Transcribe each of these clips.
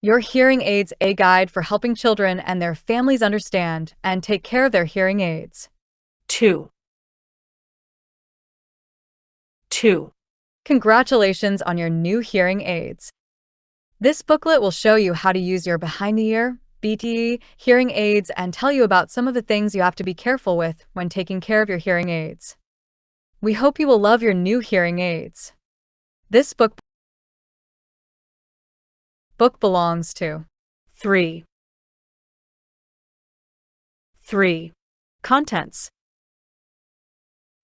Your Hearing Aids, a guide for helping children and their families understand and take care of their hearing aids. 2. 2. Congratulations on your new hearing aids. This booklet will show you how to use your behind-the-ear (BTE) hearing aids and tell you about some of the things you have to be careful with when taking care of your hearing aids. We hope you will love your new hearing aids. This book belongs to 3. 3. Contents.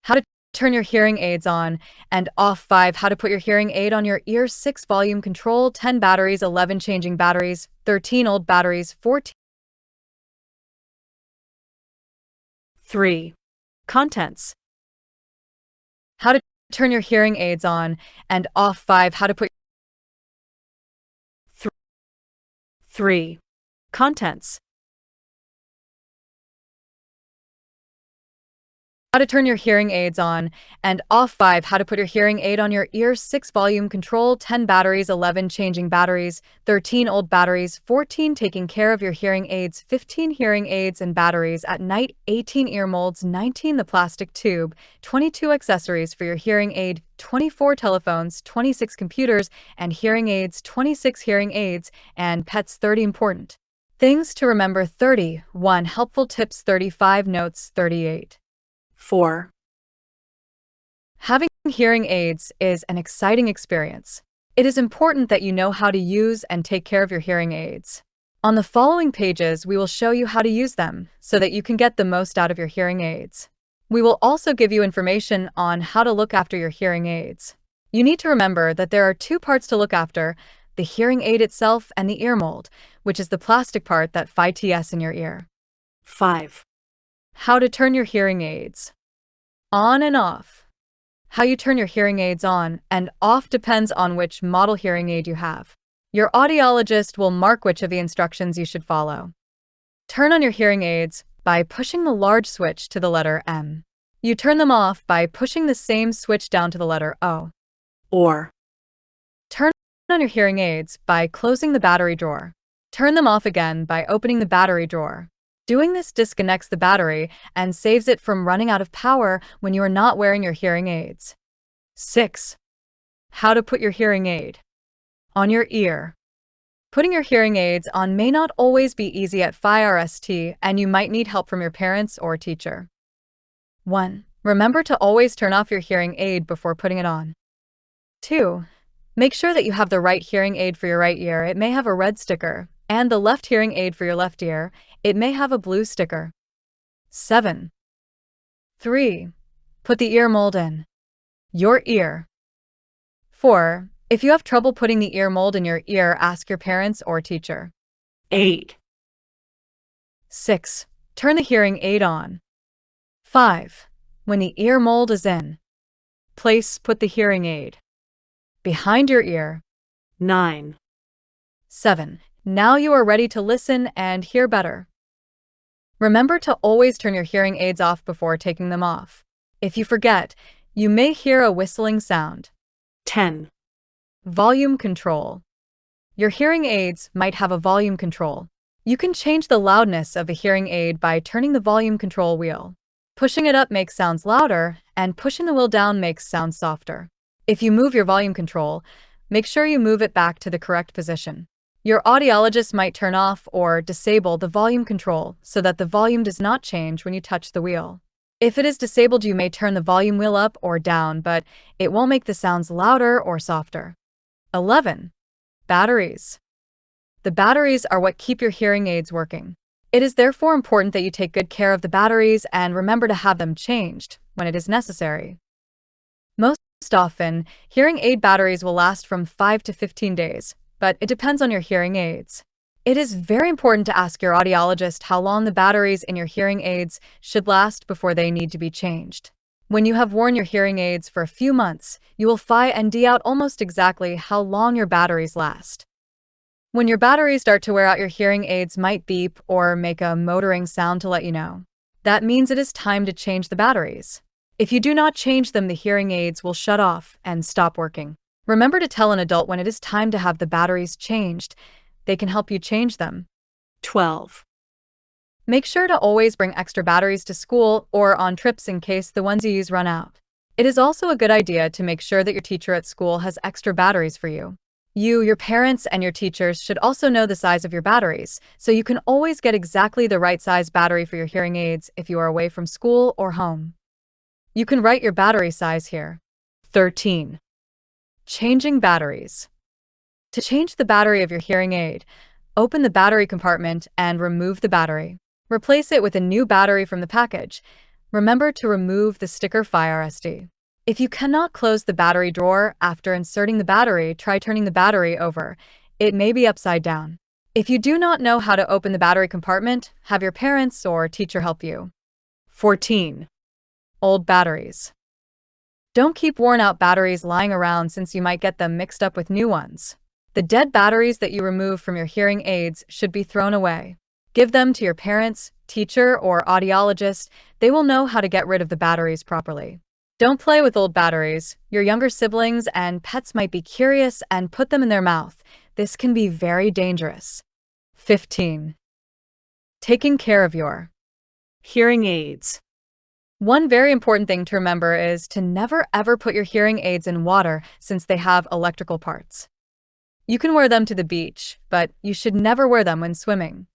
How to turn your hearing aids on and off. 5. How to put your hearing aid on your ear. 6. Volume control. 10. Batteries. 11. Changing batteries. 13. Old batteries. 14. 3. Contents. How to turn your hearing aids on and off. 5. How to put 3. Contents. How to turn your hearing aids on and off. 5. How to put your hearing aid on your ear. 6. Volume control. 10. Batteries. 11. Changing batteries. 13. Old batteries. 14. Taking care of your hearing aids. 15. Hearing aids and batteries at night. 18. Ear molds. 19. The plastic tube. 22. Accessories for your hearing aid. 24. Telephones. 26. Computers and hearing aids. 26. Hearing aids and pets. 30. Important things to remember. 31. Helpful tips. 35. Notes. 38. 4. Having hearing aids is an exciting experience. It is important that you know how to use and take care of your hearing aids. On the following pages, we will show you how to use them so that you can get the most out of your hearing aids. We will also give you information on how to look after your hearing aids. You need to remember that there are two parts to look after: the hearing aid itself and the ear mold, which is the plastic part that fits in your ear. 5. How to turn your hearing aids on and off. How you turn your hearing aids on and off depends on which model hearing aid you have. Your audiologist will mark which of the instructions you should follow. Turn on your hearing aids by pushing the large switch to the letter M. You turn them off by pushing the same switch down to the letter O. Or Turn on your hearing aids by closing the battery drawer. Turn them off again by opening the battery drawer. Doing this disconnects the battery and saves it from running out of power when you are not wearing your hearing aids. 6. How to put your hearing aid on your ear. Putting your hearing aids on may not always be easy at first, and you might need help from your parents or teacher. 1. Remember to always turn off your hearing aid before putting it on. 2. Make sure that you have the right hearing aid for your right ear. It may have a red sticker, and the left hearing aid for your left ear. It may have a blue sticker. 7. 3. Put the ear mold in your ear. 4. If you have trouble putting the ear mold in your ear, ask your parents or teacher. 8. 6. Turn the hearing aid on. 5. When the ear mold is in place, put the hearing aid behind your ear. 9. 7. Now you are ready to listen and hear better. Remember to always turn your hearing aids off before taking them off. If you forget, you may hear a whistling sound. 10. Volume control. Your hearing aids might have a volume control. You can change the loudness of a hearing aid by turning the volume control wheel. Pushing it up makes sounds louder, and pushing the wheel down makes sounds softer. If you move your volume control, make sure you move it back to the correct position. Your audiologist might turn off or disable the volume control so that the volume does not change when you touch the wheel. If it is disabled, you may turn the volume wheel up or down, but it won't make the sounds louder or softer. 11. Batteries. The batteries are what keep your hearing aids working. It is therefore important that you take good care of the batteries and remember to have them changed when it is necessary. Most often, hearing aid batteries will last from 5 to 15 days. But it depends on your hearing aids. It is very important to ask your audiologist how long the batteries in your hearing aids should last before they need to be changed. When you have worn your hearing aids for a few months, you will find out almost exactly how long your batteries last. When your batteries start to wear out, your hearing aids might beep or make a motoring sound to let you know. That means it is time to change the batteries. If you do not change them, the hearing aids will shut off and stop working. Remember to tell an adult when it is time to have the batteries changed. they can help you change them. 12. Make sure to always bring extra batteries to school or on trips in case the ones you use run out. It is also a good idea to make sure that your teacher at school has extra batteries for you. You, your parents, and your teachers should also know the size of your batteries, so you can always get exactly the right size battery for your hearing aids if you are away from school or home. You can write your battery size here. 13. Changing batteries. To change the battery of your hearing aid, open the battery compartment and remove the battery. Replace it with a new battery from the package. Remember to remove the sticker FireSD. If you cannot close the battery drawer after inserting the battery, try turning the battery over. It may be upside down. If you do not know how to open the battery compartment, have your parents or teacher help you. 14. Old batteries. Don't keep worn-out batteries lying around since you might get them mixed up with new ones. The dead batteries that you remove from your hearing aids should be thrown away. Give them to your parents, teacher, or audiologist. They will know how to get rid of the batteries properly. Don't play with old batteries. Your younger siblings and pets might be curious and put them in their mouth. This can be very dangerous. 15. Taking care of your Hearing aids. One very important thing to remember is to never ever put your hearing aids in water since they have electrical parts. You can wear them to the beach, but you should never wear them when swimming.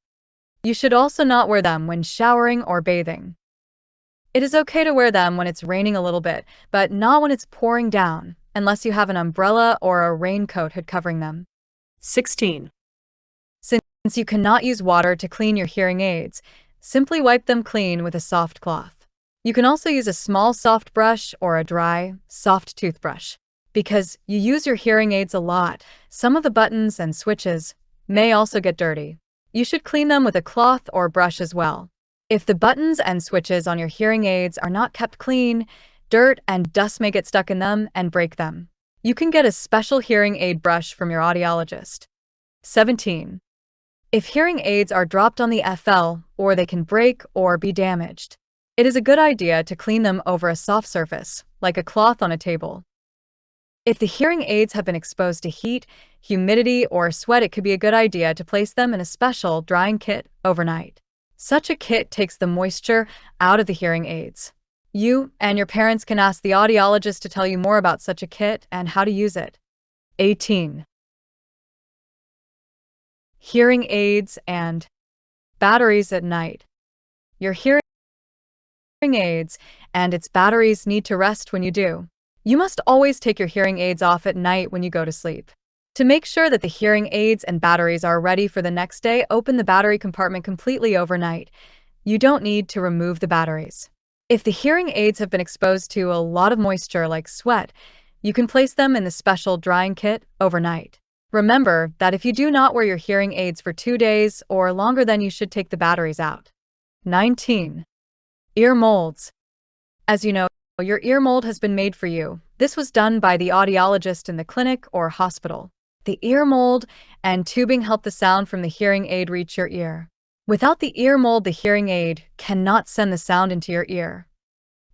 You should also not wear them when showering or bathing. It is okay to wear them when it's raining a little bit, but not when it's pouring down, unless you have an umbrella or a raincoat hood covering them. 16. Since you cannot use water to clean your hearing aids, simply wipe them clean with a soft cloth. You can also use a small soft brush or a dry, soft toothbrush. Because you use your hearing aids a lot, some of the buttons and switches may also get dirty. You should clean them with a cloth or brush as well. If the buttons and switches on your hearing aids are not kept clean, dirt and dust may get stuck in them and break them. You can get a special hearing aid brush from your audiologist. 17. If hearing aids are dropped on the FL, or they can break or be damaged, it is a good idea to clean them over a soft surface, like a cloth on a table. If the hearing aids have been exposed to heat, humidity, or sweat, it could be a good idea to place them in a special drying kit overnight. Such a kit takes the moisture out of the hearing aids. You and your parents can ask the audiologist to tell you more about such a kit and how to use it. 18. Hearing aids and batteries at night. Your hearing aids and its batteries need to rest when you do. You must always take your hearing aids off at night when you go to sleep. To make sure that the hearing aids and batteries are ready for the next day, open the battery compartment completely overnight. You don't need to remove the batteries. If the hearing aids have been exposed to a lot of moisture like sweat, you can place them in the special drying kit overnight. Remember that if you do not wear your hearing aids for 2 days or longer, then you should take the batteries out. 19. Ear molds. As you know, your ear mold has been made for you. This was done by the audiologist in the clinic or hospital. The ear mold and tubing help the sound from the hearing aid reach your ear. Without the ear mold, the hearing aid cannot send the sound into your ear.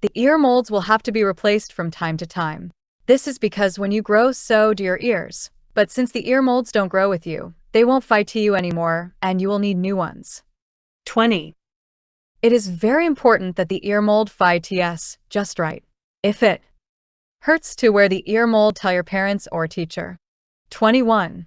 The ear molds will have to be replaced from time to time. This is because when you grow, so do your ears. But since the ear molds don't grow with you, they won't fight to you anymore, and you will need new ones. 20. It is very important that the ear mold fits just right. If it hurts to wear the ear mold, tell your parents or teacher. 21.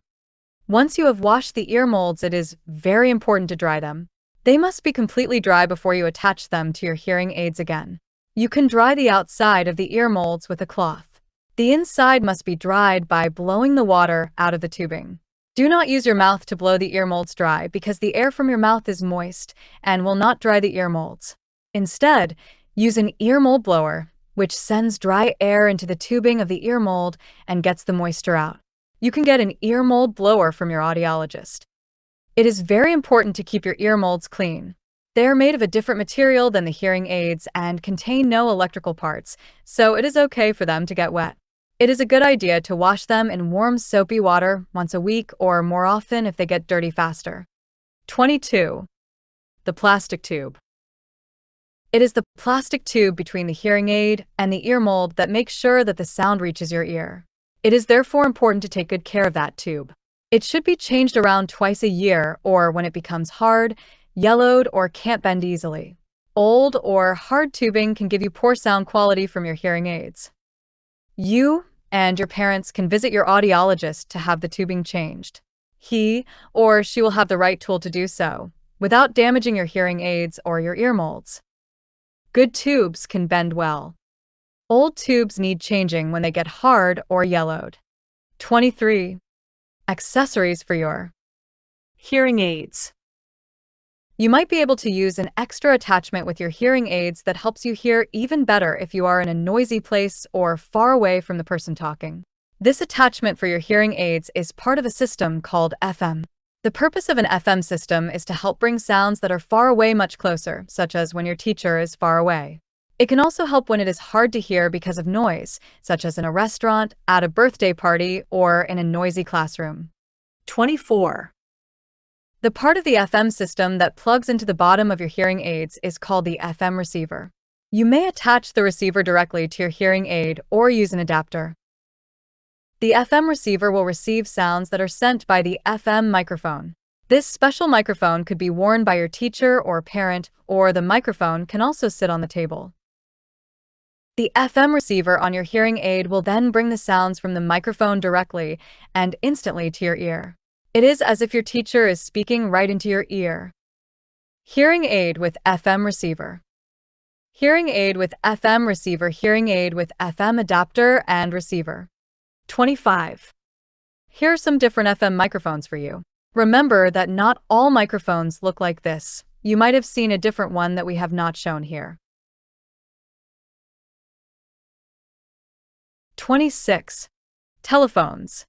Once you have washed the ear molds, it is very important to dry them. They must be completely dry before you attach them to your hearing aids again. You can dry the outside of the ear molds with a cloth. The inside must be dried by blowing the water out of the tubing. Do not use your mouth to blow the ear molds dry because the air from your mouth is moist and will not dry the ear molds. Instead, use an ear mold blower, which sends dry air into the tubing of the ear mold and gets the moisture out. You can get an ear mold blower from your audiologist. It is very important to keep your ear molds clean. They are made of a different material than the hearing aids and contain no electrical parts, so it is okay for them to get wet. It is a good idea to wash them in warm soapy water once a week or more often if they get dirty faster. 22. The plastic tube. It is the plastic tube between the hearing aid and the ear mold that makes sure that the sound reaches your ear. It is therefore important to take good care of that tube. It should be changed around twice a year or when it becomes hard, yellowed, or can't bend easily. Old or hard tubing can give you poor sound quality from your hearing aids. You and your parents can visit your audiologist to have the tubing changed. He or she will have the right tool to do so, without damaging your hearing aids or your ear molds. Good tubes can bend well. Old tubes need changing when they get hard or yellowed. 23. Accessories for your hearing aids. You might be able to use an extra attachment with your hearing aids that helps you hear even better if you are in a noisy place or far away from the person talking. This attachment for your hearing aids is part of a system called FM. The purpose of an FM system is to help bring sounds that are far away much closer, such as when your teacher is far away. It can also help when it is hard to hear because of noise, such as in a restaurant, at a birthday party, or in a noisy classroom. 24. The part of the FM system that plugs into the bottom of your hearing aids is called the FM receiver. You may attach the receiver directly to your hearing aid or use an adapter. The FM receiver will receive sounds that are sent by the FM microphone. This special microphone could be worn by your teacher or parent, or the microphone can also sit on the table. The FM receiver on your hearing aid will then bring the sounds from the microphone directly and instantly to your ear. It is as if your teacher is speaking right into your ear. Hearing aid with FM receiver. Hearing aid with FM receiver. Hearing aid with FM adapter and receiver. 25. Here are some different FM microphones for you. Remember that not all microphones look like this. You might have seen a different one that we have not shown here. 26. Telephones.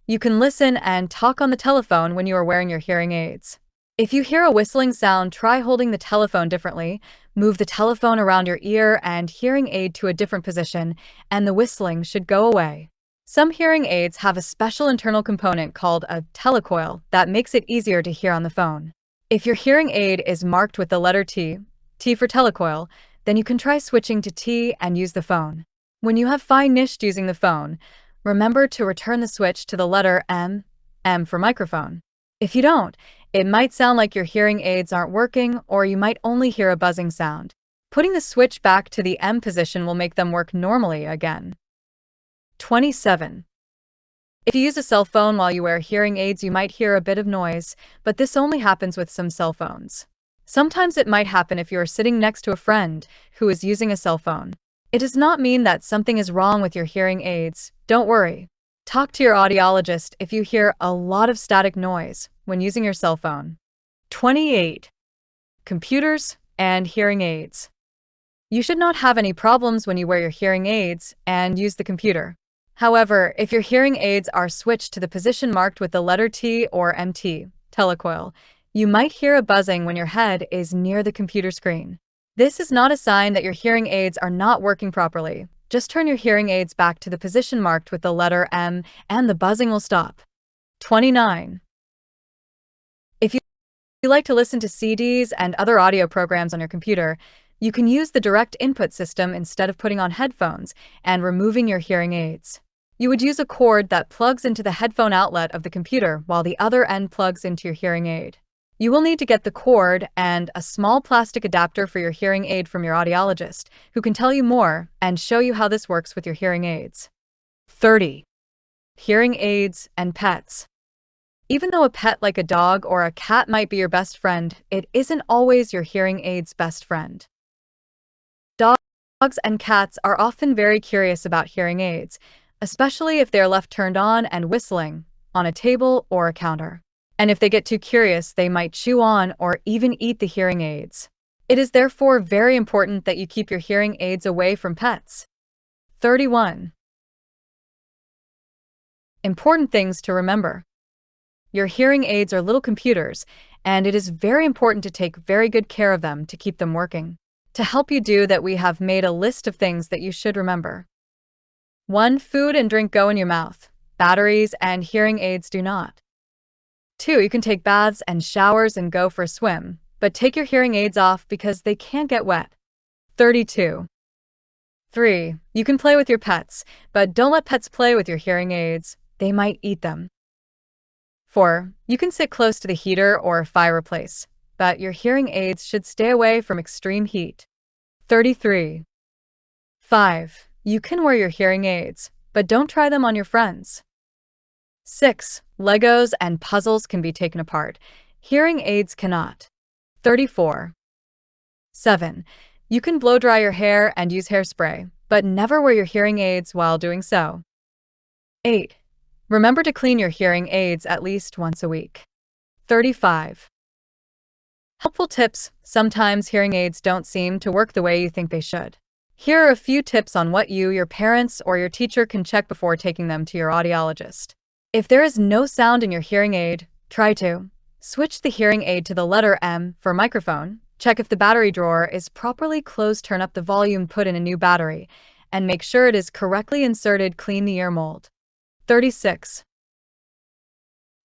You can listen and talk on the telephone when you are wearing your hearing aids. If you hear a whistling sound, try holding the telephone differently. Move the telephone around your ear and hearing aid to a different position, and the whistling should go away. Some hearing aids have a special internal component called a telecoil that makes it easier to hear on the phone. If your hearing aid is marked with the letter T, T for telecoil, then you can try switching to T and use the phone. When you have finished using the phone, remember to return the switch to the letter M, M for microphone. If you don't, it might sound like your hearing aids aren't working, or you might only hear a buzzing sound. Putting the switch back to the M position will make them work normally again. 27. If you use a cell phone while you wear hearing aids, you might hear a bit of noise, but this only happens with some cell phones. Sometimes it might happen if you are sitting next to a friend who is using a cell phone. It does not mean that something is wrong with your hearing aids. Don't worry. Talk to your audiologist if you hear a lot of static noise when using your cell phone. 28. Computers and hearing aids. You should not have any problems when you wear your hearing aids and use the computer. However, if your hearing aids are switched to the position marked with the letter T or MT, telecoil, you might hear a buzzing when your head is near the computer screen. This is not a sign that your hearing aids are not working properly. Just turn your hearing aids back to the position marked with the letter M and the buzzing will stop. 29. If you like to listen to CDs and other audio programs on your computer, you can use the direct input system instead of putting on headphones and removing your hearing aids. You would use a cord that plugs into the headphone outlet of the computer while the other end plugs into your hearing aid. You will need to get the cord and a small plastic adapter for your hearing aid from your audiologist, who can tell you more and show you how this works with your hearing aids. 30. Hearing aids and pets. Even though a pet like a dog or a cat might be your best friend, it isn't always your hearing aid's best friend. Dogs and cats are often very curious about hearing aids, especially if they are left turned on and whistling on a table or a counter. And if they get too curious, they might chew on or even eat the hearing aids. It is therefore very important that you keep your hearing aids away from pets. 31. Important things to remember. Your hearing aids are little computers, and it is very important to take very good care of them to keep them working. To help you do that, we have made a list of things that you should remember. 1. Food and drink go in your mouth. Batteries and hearing aids do not. 2. You can take baths and showers and go for a swim, but take your hearing aids off because they can get wet. 32. 3. You can play with your pets, but don't let pets play with your hearing aids. They might eat them. 4. You can sit close to the heater or fireplace, but your hearing aids should stay away from extreme heat. 33. 5. You can wear your hearing aids, but don't try them on your friends. 6. Legos and puzzles can be taken apart. Hearing aids cannot. 34. 7. You can blow dry your hair and use hairspray, but never wear your hearing aids while doing so. 8. Remember to clean your hearing aids at least once a week. 35. Helpful tips. Sometimes hearing aids don't seem to work the way you think they should. Here are a few tips on what you, your parents, or your teacher can check before taking them to your audiologist. If there is no sound in your hearing aid, try to switch the hearing aid to the letter M for microphone. Check if the battery drawer is properly closed, turn up the volume, put in a new battery, and make sure it is correctly inserted. Clean the ear mold. 36.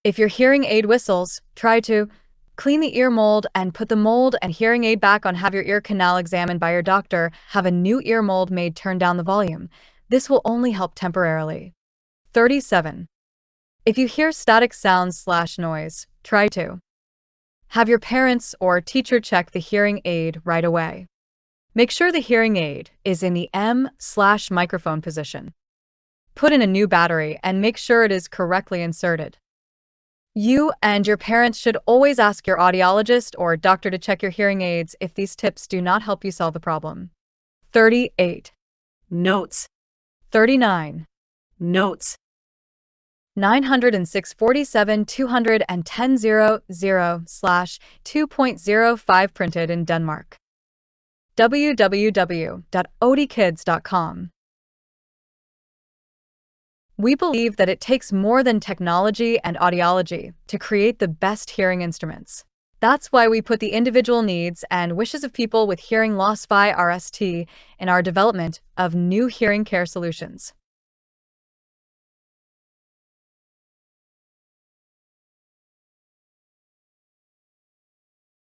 If your hearing aid whistles, try to clean the ear mold and put the mold and hearing aid back on. Have your ear canal examined by your doctor. Have a new ear mold made. Turn down the volume. This will only help temporarily. 37. If you hear static sounds/noise, try to have your parents or teacher check the hearing aid right away. Make sure the hearing aid is in the M/microphone position. Put in a new battery and make sure it is correctly inserted. You and your parents should always ask your audiologist or doctor to check your hearing aids if these tips do not help you solve the problem. 38. Notes. 39. Notes. 906 47 210 00/2.05 printed in Denmark. www.otikids.com. We believe that it takes more than technology and audiology to create the best hearing instruments. That's why we put the individual needs and wishes of people with hearing loss first in our development of new hearing care solutions.